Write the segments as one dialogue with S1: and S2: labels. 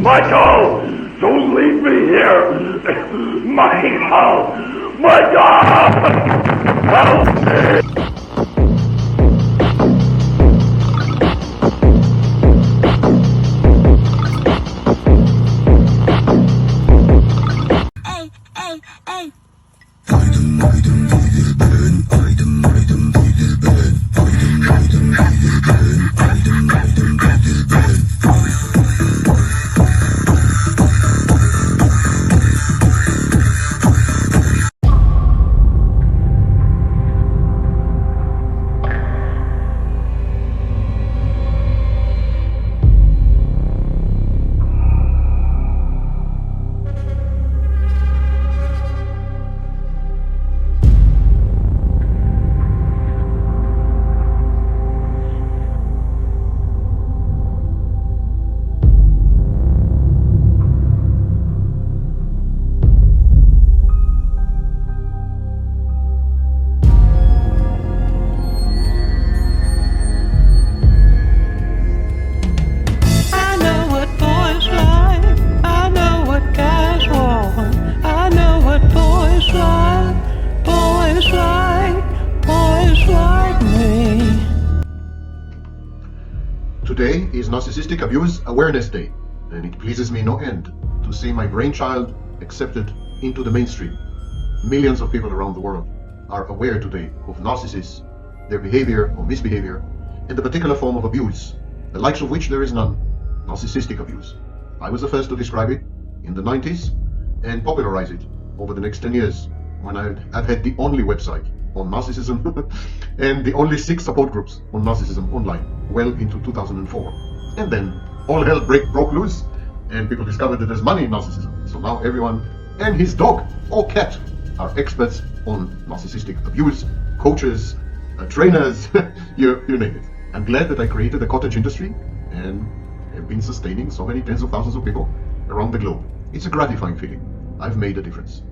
S1: Michael! Don't leave me here! Michael! Michael! Help me!
S2: Today is Narcissistic Abuse Awareness Day, and it pleases me no end to see my brainchild accepted into the mainstream. Millions of people around the world are aware today of narcissists, their behavior or misbehavior, and the particular form of abuse, the likes of which there is none, narcissistic abuse. I was the first to describe it in the 90s and popularize it over the next 10 years when I've had the only website on narcissism and the only 6 support groups on narcissism online, well into 2004. And then all hell broke loose and people discovered that there's money in narcissism. So now everyone and his dog or cat are experts on narcissistic abuse, coaches, trainers, you name it. I'm glad that I created a cottage industry and have been sustaining so many tens of thousands of people around the globe. It's a gratifying feeling. I've made a difference.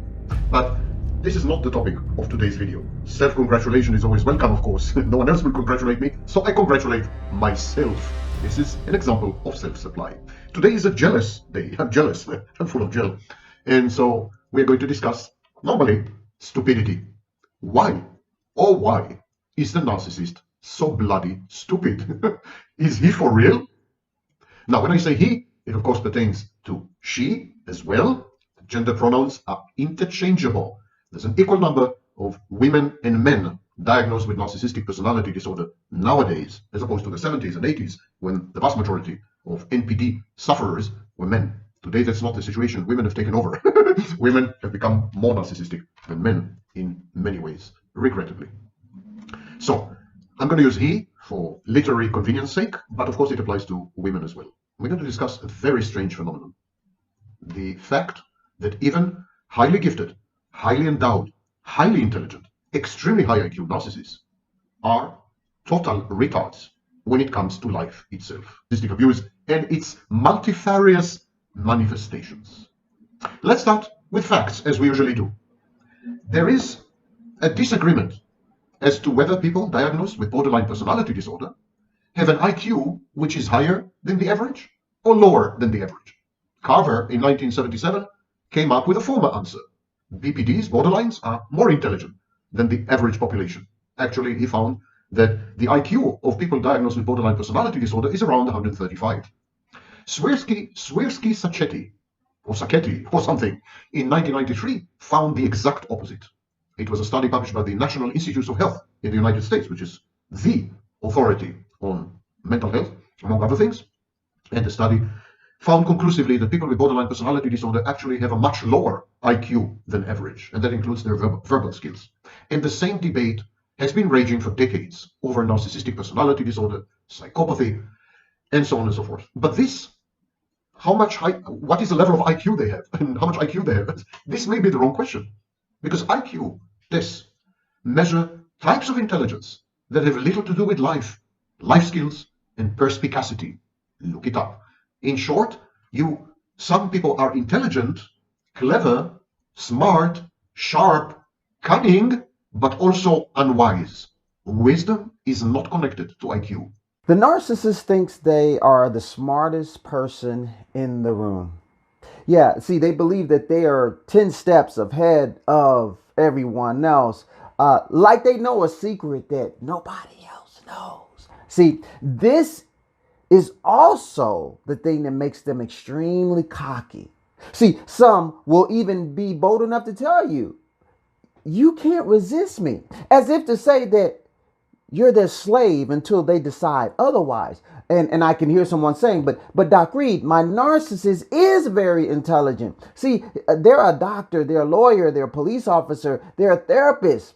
S2: But this is not the topic of today's video. Self-congratulation is always welcome, of course. No one else will congratulate me, so I congratulate myself. This is an example of self-supply. Today is a jealous day. I'm jealous. I'm full of gel. And so we're going to discuss, normally, stupidity. Why? Oh, why is the narcissist so bloody stupid? Is he for real? Now, when I say he, it of course pertains to she as well. Gender pronouns are interchangeable. There's an equal number of women and men diagnosed with narcissistic personality disorder nowadays, as opposed to the 70s and 80s, when the vast majority of NPD sufferers were men. Today, that's not the situation. Women have taken over. Women have become more narcissistic than men in many ways, regrettably. So, I'm going to use he for literary convenience sake, but of course it applies to women as well. We're going to discuss a very strange phenomenon. The fact that even highly gifted, highly endowed, highly intelligent, extremely high IQ narcissists are total retards when it comes to life itself. Narcissistic abuse and its multifarious manifestations. Let's start with facts, as we usually do. There is a disagreement as to whether people diagnosed with borderline personality disorder have an IQ which is higher than the average or lower than the average. Carver, in 1977, came up with a former answer. BPDs, borderlines, are more intelligent than the average population. Actually, he found that the IQ of people diagnosed with borderline personality disorder is around 135. Swirsky-Sacchetti, or something, in 1993 found the exact opposite. It was a study published by the National Institutes of Health in the United States, which is the authority on mental health, among other things. And the study found conclusively that people with borderline personality disorder actually have a much lower IQ than average, and that includes their verbal skills. And the same debate has been raging for decades over narcissistic personality disorder, psychopathy, and so on and so forth. But this, what is the level of IQ they have, and how much IQ they have, this may be the wrong question, because IQ tests measure types of intelligence that have little to do with life skills, and perspicacity. Look it up. In short, some people are intelligent, clever, smart, sharp, cunning, but also unwise. Wisdom is not connected to IQ.
S3: The narcissist thinks they are the smartest person in the room. Yeah, see, they believe that they are 10 steps ahead of everyone else, like they know a secret that nobody else knows. See, this is also the thing that makes them extremely cocky. See, some will even be bold enough to tell you, you can't resist me, as if to say that you're their slave until they decide otherwise. And I can hear someone saying, but Doc Reed, my narcissist is very intelligent. See, they're a doctor, they're a lawyer, they're a police officer, they're a therapist.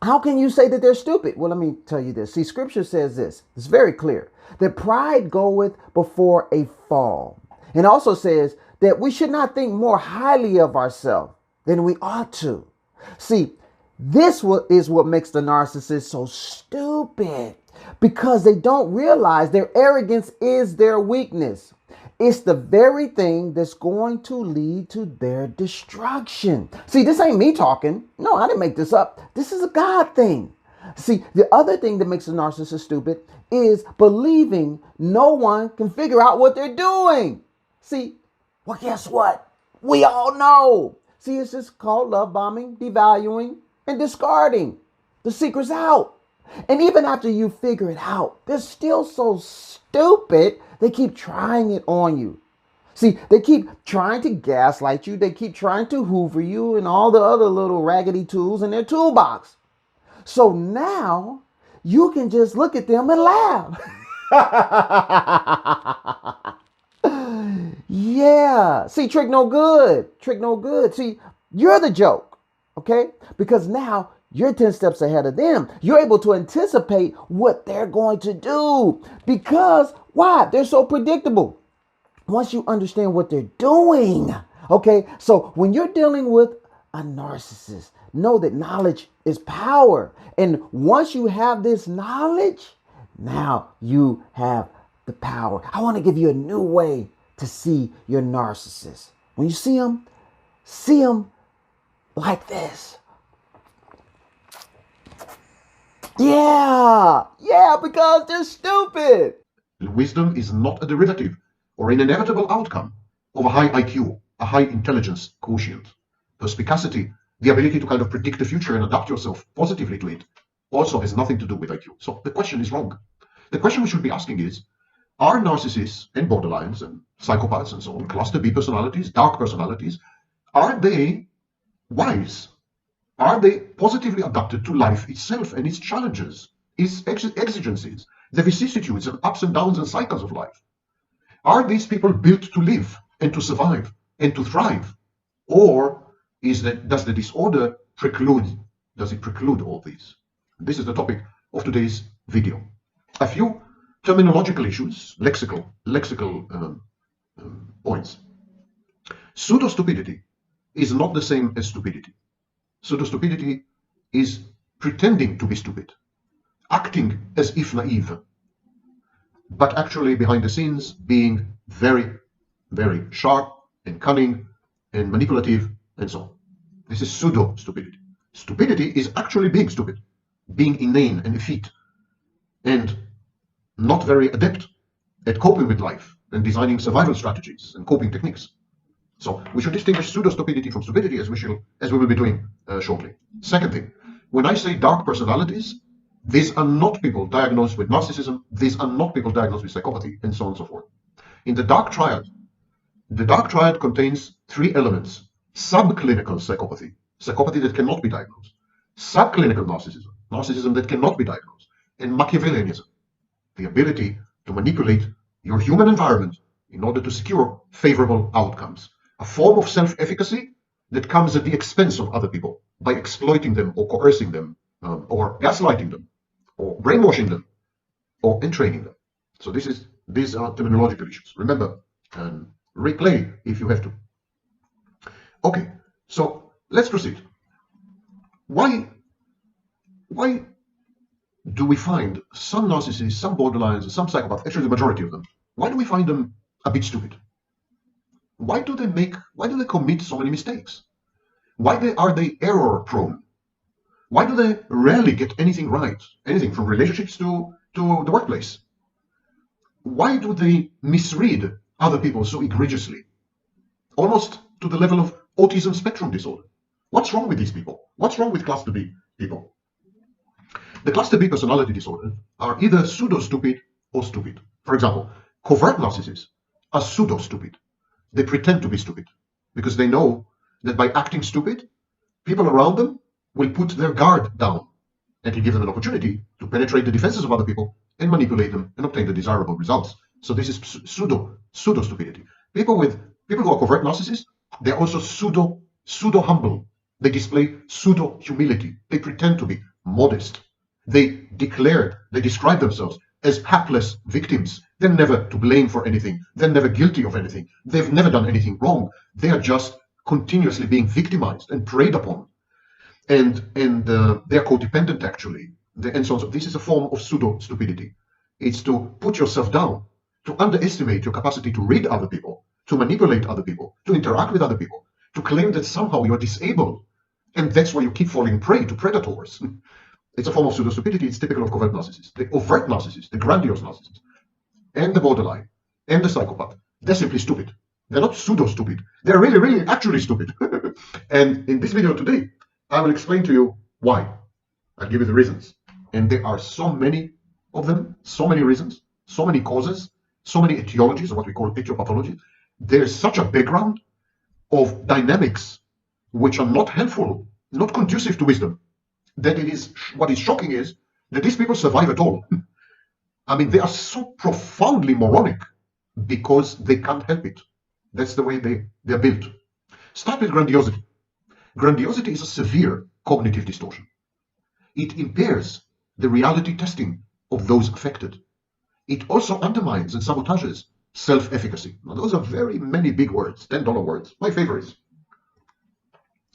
S3: How can you say that they're stupid? Well, let me tell you this. See, scripture says this. It's very clear that pride goeth before a fall. And also says that we should not think more highly of ourselves than we ought to. See, this is what makes the narcissist so stupid, because they don't realize their arrogance is their weakness. It's the very thing that's going to lead to their destruction. See, this ain't me talking. No, I didn't make this up. This is a God thing. See, the other thing that makes a narcissist stupid is believing no one can figure out what they're doing. See, well, guess what? We all know. See, it's just called love bombing, devaluing, and discarding. The secret's out. And even after you figure it out, they're still so stupid, they keep trying it on you. See, they keep trying to gaslight you. They keep trying to hoover you and all the other little raggedy tools in their toolbox. So now you can just look at them and laugh. Yeah. See, trick no good. Trick no good. See, you're the joke. Okay? Because now you're 10 steps ahead of them. You're able to anticipate what they're going to do. Because why? They're so predictable. Once you understand what they're doing. Okay? So when you're dealing with a narcissist, know that knowledge is power. And once you have this knowledge, now you have the power. I want to give you a new way to see your narcissist. When you see them like this. Yeah, because they're stupid.
S2: Wisdom is not a derivative or an inevitable outcome of a high IQ, a high intelligence quotient. Perspicacity, the ability to kind of predict the future and adapt yourself positively to it, also has nothing to do with IQ. So the question is wrong. The question we should be asking is, are narcissists and borderlines and psychopaths and so on, cluster B personalities, dark personalities, are they wise? Are they positively adapted to life itself and its challenges, its exigencies, the vicissitudes and ups and downs and cycles of life? Are these people built to live and to survive and to thrive? Or does the disorder preclude all these? This is the topic of today's video. A few terminological issues, lexical points. Pseudo-stupidity is not the same as stupidity. Pseudo-stupidity is pretending to be stupid, acting as if naive, but actually behind the scenes being very, very sharp and cunning and manipulative and so on. This is pseudo-stupidity. Stupidity is actually being stupid, being inane and effete, and not very adept at coping with life and designing survival strategies and coping techniques. So we should distinguish pseudo-stupidity from stupidity, as we will be doing shortly. Second thing, when I say dark personalities, these are not people diagnosed with narcissism. These are not people diagnosed with psychopathy, and so on and so forth. In the dark triad contains three elements: subclinical psychopathy, psychopathy that cannot be diagnosed; subclinical narcissism, narcissism that cannot be diagnosed; and Machiavellianism, the ability to manipulate your human environment in order to secure favorable outcomes. A form of self-efficacy that comes at the expense of other people by exploiting them or coercing them or gaslighting them or brainwashing them or entraining them. So these are terminological issues. Remember, and replay if you have to. Okay, so let's proceed. Why do we find some narcissists, some borderlines, some psychopaths, actually the majority of them, why do we find them a bit stupid? Why do they commit so many mistakes? Why are they error prone? Why do they rarely get anything right? Anything from relationships to the workplace? why do they misread other people so egregiously? Almost to the level of autism spectrum disorder. What's wrong with these people? What's wrong with cluster B people? The cluster B personality disorders are either pseudo-stupid or stupid. For example, covert narcissists are pseudo-stupid. They pretend to be stupid because they know that by acting stupid, people around them will put their guard down and will give them an opportunity to penetrate the defenses of other people and manipulate them and obtain the desirable results. So this is pseudo-stupidity. People who are covert narcissists, they're also pseudo-humble. They display pseudo-humility. They pretend to be modest. They describe themselves as hapless victims. They're never to blame for anything. They're never guilty of anything. They've never done anything wrong. They are just continuously being victimized and preyed upon. And they're codependent, actually. And so on. This is a form of pseudo-stupidity. It's to put yourself down, to underestimate your capacity to read other people, to manipulate other people, to interact with other people, to claim that somehow you're disabled. And that's why you keep falling prey to predators. It's a form of pseudo-stupidity. It's typical of covert narcissists. The overt narcissists, the grandiose narcissists, and the borderline, and the psychopath, they're simply stupid. They're not pseudo-stupid. They're really, really, actually stupid. And in this video today, I will explain to you why. I'll give you the reasons. And there are so many of them, so many reasons, so many causes, so many etiologies, or what we call etiopathology. There's such a background of dynamics which are not helpful, not conducive to wisdom, that what is shocking is that these people survive at all. I mean, they are so profoundly moronic because they can't help it. That's the way they're built. Start with grandiosity. Grandiosity is a severe cognitive distortion. It impairs the reality testing of those affected. It also undermines and sabotages self-efficacy. Now, those are very many big words, $10 words, my favorites.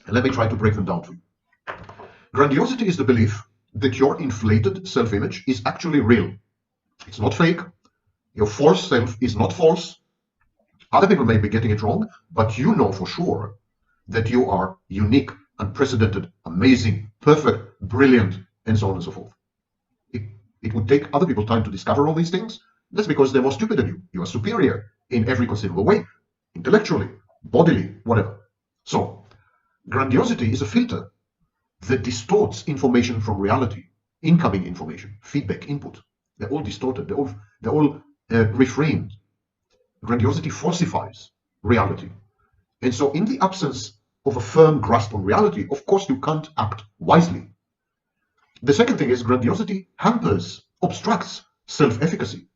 S2: And let me try to break them down for you. Grandiosity is the belief that your inflated self-image is actually real. It's not fake. Your false self is not false. Other people may be getting it wrong, but you know for sure that you are unique, unprecedented, amazing, perfect, brilliant, and so on and so forth. It would take other people time to discover all these things. That's because they're more stupid than you. You are superior in every conceivable way, intellectually, bodily, whatever. So, grandiosity is a filter that distorts information from reality, incoming information, feedback, input. They're all distorted. They're all reframed. Grandiosity falsifies reality. And so in the absence of a firm grasp on reality, of course you can't act wisely. The second thing is grandiosity hampers, obstructs self-efficacy.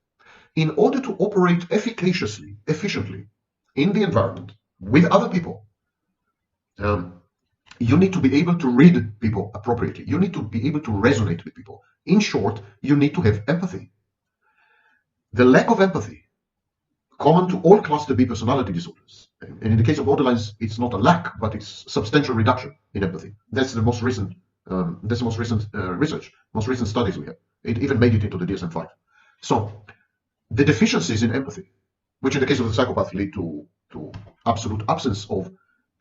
S2: In order to operate efficaciously, efficiently in the environment with other people, you need to be able to read people appropriately. You need to be able to resonate with people. In short, you need to have empathy. The lack of empathy, common to all cluster B personality disorders, and in the case of borderlines, it's not a lack, but it's substantial reduction in empathy. That's the most recent research, most recent studies we have. It even made it into the DSM-5. So, the deficiencies in empathy, which in the case of the psychopath lead to absolute absence of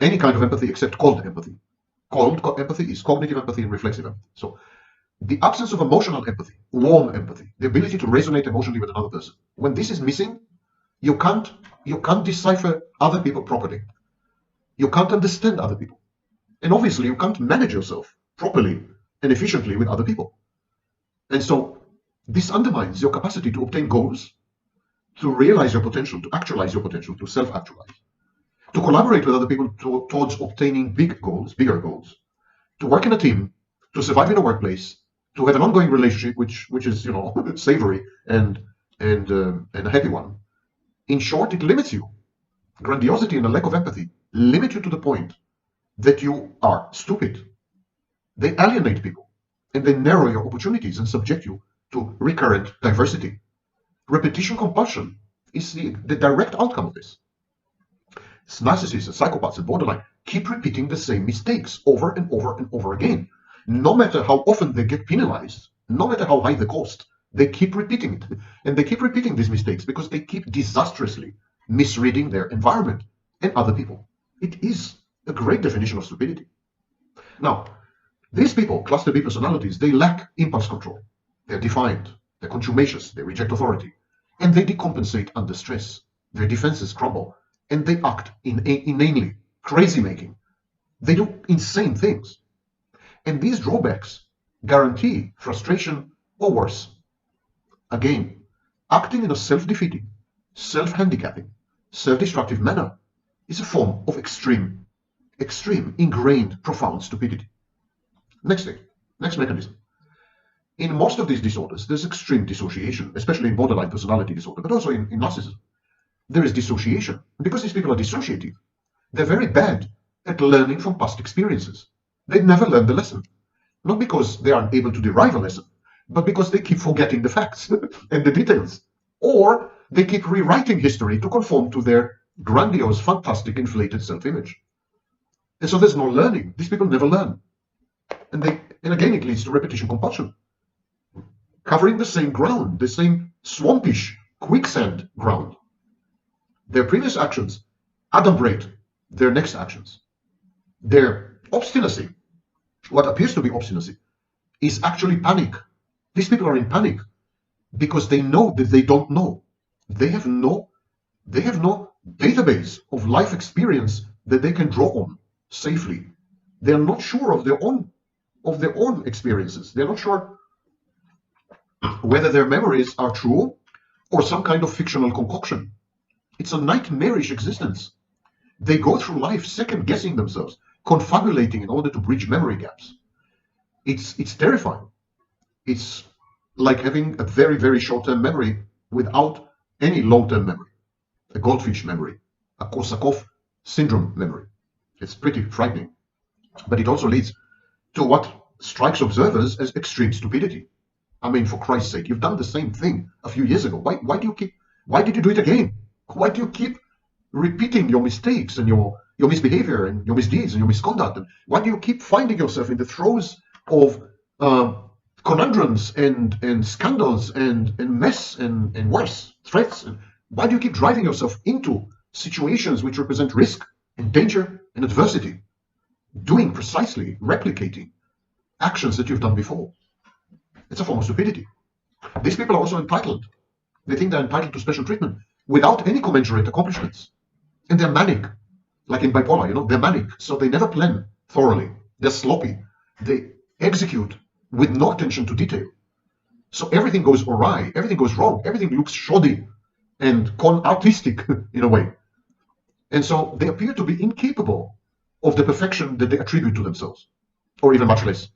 S2: any kind of empathy except cold empathy. Cold empathy is cognitive empathy and reflexive empathy. So the absence of emotional empathy, warm empathy, the ability to resonate emotionally with another person. When this is missing, you can't decipher other people properly. You can't understand other people. And obviously you can't manage yourself properly and efficiently with other people. And so this undermines your capacity to obtain goals, to realize your potential, to actualize your potential, to self-actualize, to collaborate with other people towards obtaining bigger goals, to work in a team, to survive in a workplace, to have an ongoing relationship which is savory and a happy one. In short, it limits you. Grandiosity and a lack of empathy limit you to the point that you are stupid. They alienate people and they narrow your opportunities and subject you to recurrent diversity. Repetition compulsion is the direct outcome of this. Narcissists and psychopaths and borderline keep repeating the same mistakes over and over and over again. No matter how often they get penalized, no matter how high the cost, they keep repeating it. And they keep repeating these mistakes because they keep disastrously misreading their environment and other people. It is a great definition of stupidity. Now, these people, cluster B personalities, they lack impulse control. They're defiant, they're contumacious, they reject authority. and they decompensate under stress. Their defenses crumble, and they act inanely, crazy-making. They do insane things. And these drawbacks guarantee frustration or worse. Again, acting in a self-defeating, self-handicapping, self-destructive manner is a form of extreme, ingrained, profound stupidity. Next thing, next mechanism. In most of these disorders, there's extreme dissociation, especially in borderline personality disorder, but also in narcissism. There is dissociation. And because these people are dissociative, they're very bad at learning from past experiences. They never learn the lesson. Not because they aren't able to derive a lesson, but because they keep forgetting the facts and the details. Or they keep rewriting history to conform to their grandiose, fantastic, inflated self-image. And so there's no learning. These people never learn. And again, it leads to repetition compulsion. Covering the same ground, the same swampish, quicksand ground. Their previous actions adumbrate their next actions. Their obstinacy, what appears to be obstinacy, is actually panic. These people are in panic because they know that they don't know. They have no database of life experience that they can draw on safely. They are not sure of their own experiences. They're not sure whether their memories are true or some kind of fictional concoction. It's a nightmarish existence. They go through life second-guessing themselves, confabulating in order to bridge memory gaps. It's terrifying. It's like having a very, very short-term memory without any long-term memory. A goldfish memory, a Korsakoff syndrome memory. It's pretty frightening. But it also leads to what strikes observers as extreme stupidity. I mean, for Christ's sake, you've done the same thing a few years ago. Why did you do it again? Why do you keep repeating your mistakes and your misbehavior and your misdeeds and your misconduct? And why do you keep finding yourself in the throes of conundrums and scandals and mess and worse, threats? And why do you keep driving yourself into situations which represent risk and danger and adversity, doing precisely, replicating actions that you've done before? It's a form of stupidity. These people are also entitled. They think they're entitled to special treatment without any commensurate accomplishments. And they're manic, like in bipolar, they're manic. So they never plan thoroughly. They're sloppy. They execute with no attention to detail. So everything goes awry, everything goes wrong, everything looks shoddy and con-artistic in a way. And so they appear to be incapable of the perfection that they attribute to themselves, or even much less.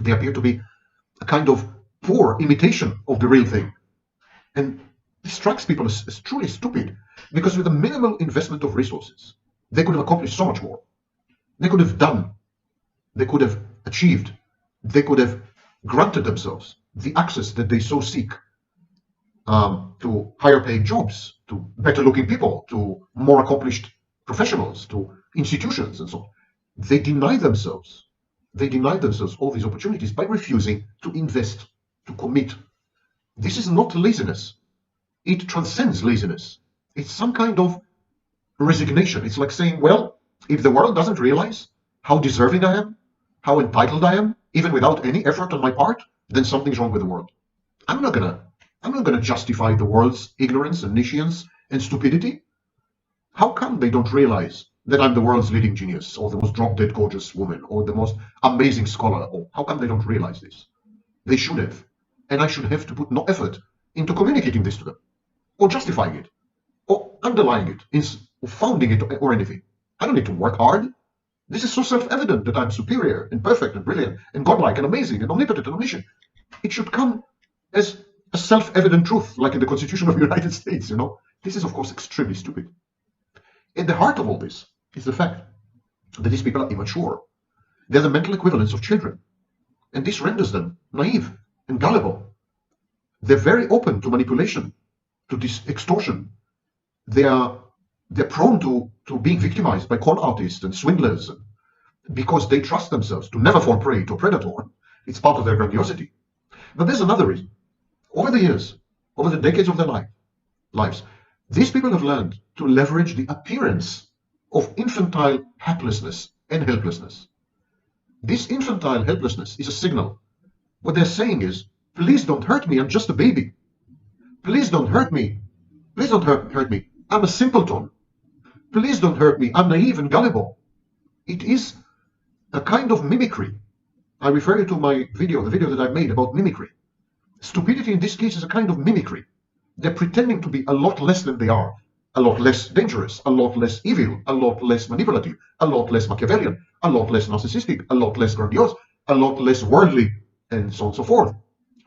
S2: They appear to be a kind of poor imitation of the real thing. And this strikes people as truly stupid, because with a minimal investment of resources, they could have accomplished so much more. They could have done, they could have achieved, they could have granted themselves the access that they so seek to higher paying jobs, to better looking people, to more accomplished professionals, to institutions and so on. They deny themselves all these opportunities by refusing to invest, to commit. This is not laziness. It transcends laziness. It's some kind of resignation. It's like saying, well, if the world doesn't realize how deserving I am, how entitled I am, even without any effort on my part, then something's wrong with the world. I'm not gonna justify the world's ignorance and nescience and stupidity. How come they don't realize that I'm the world's leading genius, or the most drop-dead gorgeous woman, or the most amazing scholar? Or how come they don't realize this? They should have. And I should have to put no effort into communicating this to them, or justifying it, or underlying it, or founding it, or anything. I don't need to work hard. This is so self-evident that I'm superior and perfect and brilliant and godlike and amazing and omnipotent and omniscient. It should come as a self-evident truth, like in the Constitution of the United States, This is, of course, extremely stupid. At the heart of all this is the fact that these people are immature. They're the mental equivalents of children. And this renders them naive and gullible. They're very open to manipulation, to this extortion. They're prone to being victimized by con artists and swindlers because they trust themselves to never fall prey to a predator. It's part of their grandiosity. But there's another reason. Over the years, over the decades of their lives, these people have learned to leverage the appearance of infantile haplessness and helplessness. This infantile helplessness is a signal. What they're saying is, please don't hurt me, I'm just a baby. Please don't hurt me. Please don't hurt me. I'm a simpleton. Please don't hurt me. I'm naive and gullible. It is a kind of mimicry. I refer you to my video, the video that I made about mimicry. Stupidity in this case is a kind of mimicry. They're pretending to be a lot less than they are, a lot less dangerous, a lot less evil, a lot less manipulative, a lot less Machiavellian, a lot less narcissistic, a lot less grandiose, a lot less worldly, and so on and so forth.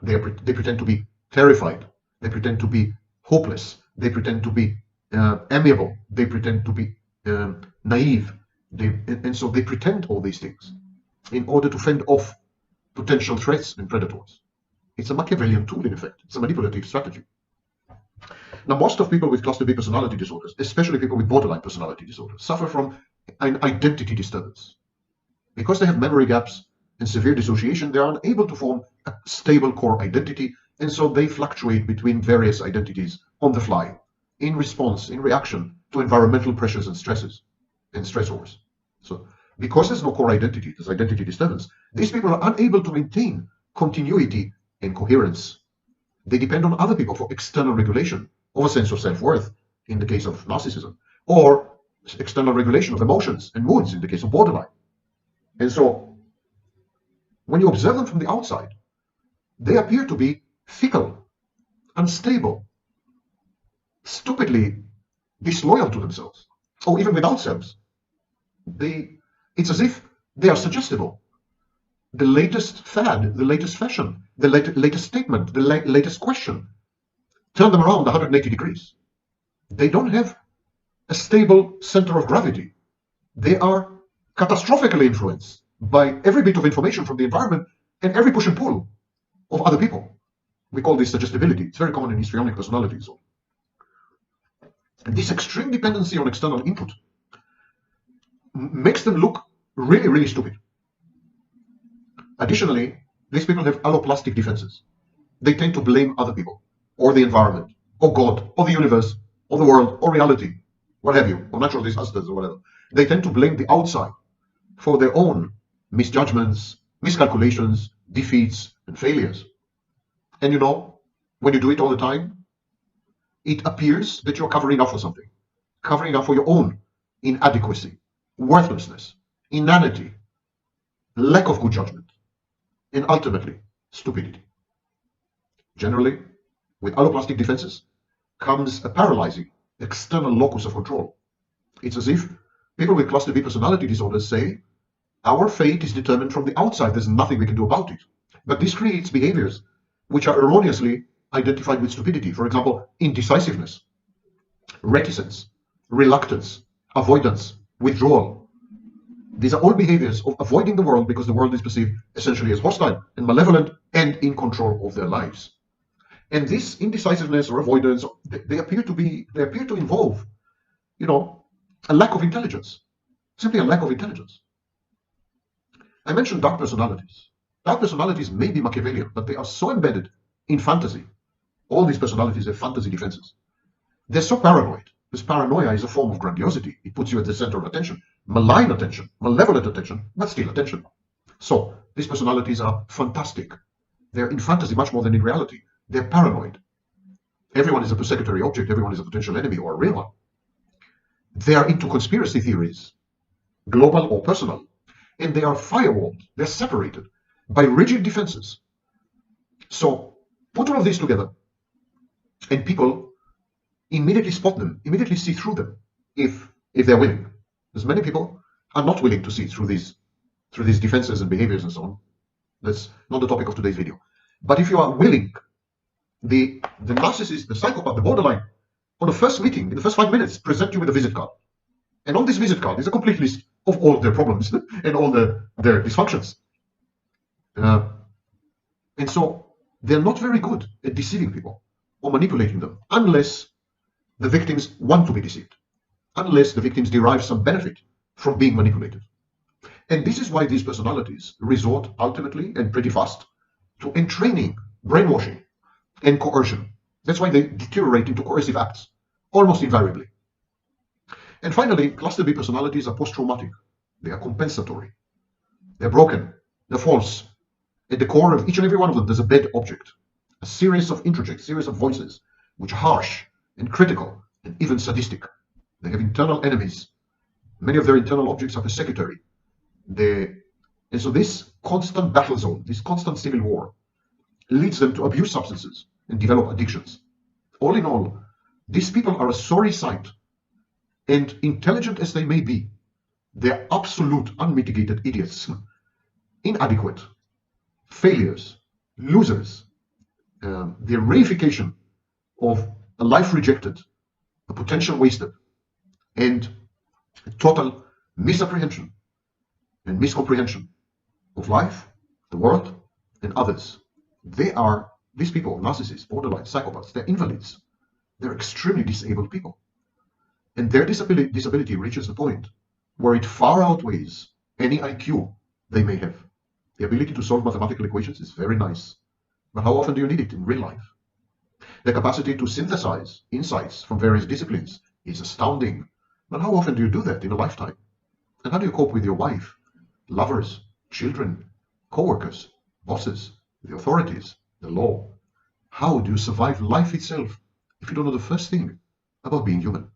S2: They pretend to be terrified. They pretend to be hopeless. They pretend to be amiable. They pretend to be naive. And so they pretend all these things in order to fend off potential threats and predators. It's a Machiavellian tool, in effect. It's a manipulative strategy. Now, most of people with cluster B personality disorders, especially people with borderline personality disorders, suffer from an identity disturbance. Because they have memory gaps and severe dissociation, they are unable to form a stable core identity, and so they fluctuate between various identities on the fly, in response, in reaction to environmental pressures and stresses and stressors. So, because there's no core identity, there's identity disturbance, these people are unable to maintain continuity and coherence. They depend on other people for external regulation of a sense of self-worth in the case of narcissism, or external regulation of emotions and moods in the case of borderline. And so, when you observe them from the outside, they appear to be fickle, unstable, stupidly disloyal to themselves, or even without selves. It's as if they are suggestible. The latest fad, the latest fashion, the latest statement, the latest question, turn them around 180 degrees. They don't have a stable center of gravity. They are catastrophically influenced by every bit of information from the environment and every push and pull of other people. We call this suggestibility. It's very common in histrionic personality disorder. And this extreme dependency on external input makes them look really, really stupid. Additionally, these people have alloplastic defenses. They tend to blame other people, or the environment, or God, or the universe, or the world, or reality, what have you, or natural disasters, or whatever. They tend to blame the outside for their own misjudgments, miscalculations, defeats, and failures. And you know, when you do it all the time, it appears that you're covering up for something, covering up for your own inadequacy, worthlessness, inanity, lack of good judgment, and ultimately, stupidity. Generally, with alloplastic defenses comes a paralyzing external locus of control. It's as if people with cluster B personality disorders say, our fate is determined from the outside, there's nothing we can do about it. But this creates behaviors which are erroneously identified with stupidity. For example, indecisiveness, reticence, reluctance, avoidance, withdrawal. These are all behaviors of avoiding the world because the world is perceived essentially as hostile and malevolent and in control of their lives. And this indecisiveness or avoidance, they appear to involve, a lack of intelligence, simply a lack of intelligence. I mentioned dark personalities. Dark personalities may be Machiavellian, but they are so embedded in fantasy. All these personalities have fantasy defenses. They're so paranoid. This paranoia is a form of grandiosity. It puts you at the center of attention, malign attention, malevolent attention, but still attention. So these personalities are fantastic. They're in fantasy much more than in reality. They're paranoid. Everyone is a persecutory object. Everyone is a potential enemy or a real one. They are into conspiracy theories, global or personal, and they are firewalled. They're separated by rigid defenses. So put all of these together, and people immediately spot them, immediately see through them, if they're willing. Because many people are not willing to see through these defenses and behaviors and so on. That's not the topic of today's video. But if you are willing, the narcissist, the psychopath, the borderline, on the first meeting, in the first 5 minutes, present you with a visit card. And on this visit card is a complete list of all their problems and all their dysfunctions. And so they're not very good at deceiving people or manipulating them unless the victims want to be deceived, unless the victims derive some benefit from being manipulated. And this is why these personalities resort ultimately and pretty fast to entraining, brainwashing, and coercion. That's why they deteriorate into coercive acts, almost invariably. And finally, cluster B personalities are post-traumatic. They are compensatory. They're broken. They're false. At the core of each and every one of them, there's a bad object, a series of introjects, series of voices which are harsh and critical and even sadistic. They have internal enemies. Many of their internal objects are persecutory. And so this constant battle zone, this constant civil war, leads them to abuse substances and develop addictions. All in all, these people are a sorry sight, and intelligent as they may be, they're absolute unmitigated idiots, inadequate, failures, losers. The reification of a life rejected, a potential wasted, and a total misapprehension and miscomprehension of life, the world, and others. These people, narcissists, borderline, psychopaths, they're invalids. They're extremely disabled people. And their disability reaches the point where it far outweighs any IQ they may have. The ability to solve mathematical equations is very nice, but how often do you need it in real life? The capacity to synthesize insights from various disciplines is astounding, but how often do you do that in a lifetime? And how do you cope with your wife, lovers, children, co-workers, bosses, the authorities, the law? How do you survive life itself if you don't know the first thing about being human?